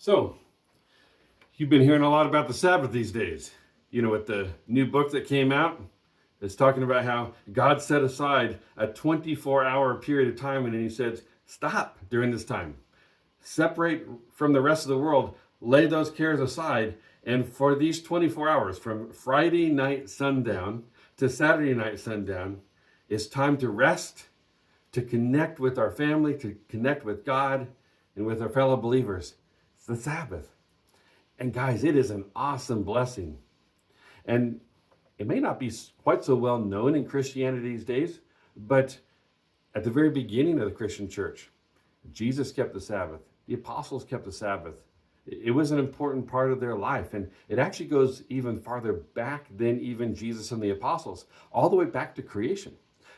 So, you've been hearing a lot about the Sabbath these days. You know, with the new book that came out, it's talking about how God set aside a 24-hour period of time, and then he said, stop during this time. Separate from the rest of the world, lay those cares aside, and for these 24 hours, from Friday night sundown to Saturday night sundown, it's time to rest, to connect with our family, to connect with God, and with our fellow believers. It's the Sabbath. And guys, it is an awesome blessing. And it may not be quite so well known in Christianity these days, but at the very beginning of the Christian church, Jesus kept the Sabbath. The apostles kept the Sabbath. It was an important part of their life. And it actually goes even farther back than even Jesus and the apostles, all the way back to creation.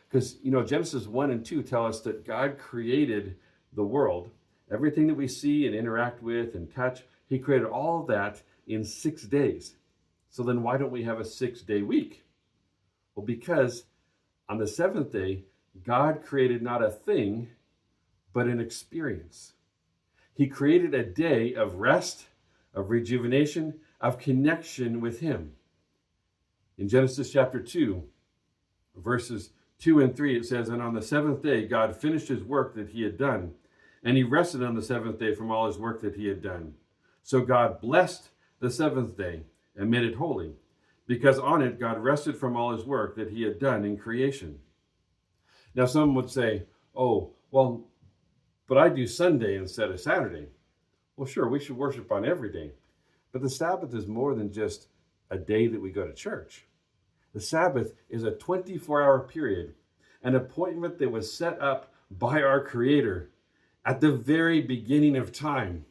Because, you know, Genesis 1 and 2 tell us that God created the world, everything that we see and interact with and touch. He created all that in 6 days. So then why don't we have a 6-day week? Well, because on the seventh day, God created not a thing, but an experience. He created a day of rest, of rejuvenation, of connection with him. In Genesis chapter 2, verses 2 and 3, it says, "And on the seventh day, God finished his work that he had done, and he rested on the seventh day from all his work that he had done. So God blessed the seventh day and made it holy, because on it God rested from all his work that he had done in creation." Now some would say, oh, well, but I do Sunday instead of Saturday. Well, sure, we should worship on every day. But the Sabbath is more than just a day that we go to church. The Sabbath is a 24-hour period, an appointment that was set up by our Creator at the very beginning of time.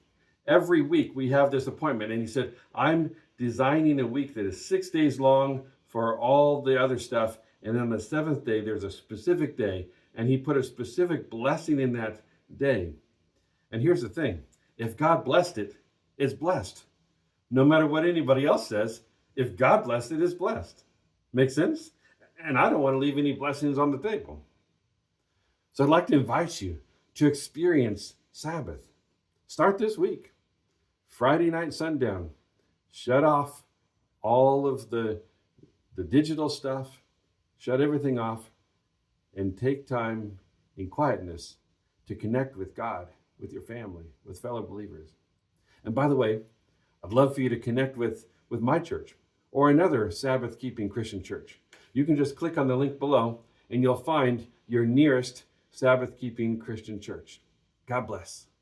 Every week we have this appointment, and he said, I'm designing a week that is 6 days long for all the other stuff, and on the seventh day there's a specific day, and he put a specific blessing in that day. And here's the thing, if God blessed it, it's blessed. No matter what anybody else says, if God blessed it, it's blessed. Make sense? And I don't want to leave any blessings on the table. So I'd like to invite you to experience Sabbath. Start this week. Friday night sundown. Shut off all of the digital stuff. Shut everything off and take time in quietness to connect with God, with your family, with fellow believers. And by the way, I'd love for you to connect with my church or another Sabbath-keeping Christian church. You can just click on the link below and you'll find your nearest Sabbath-keeping Christian church. God bless.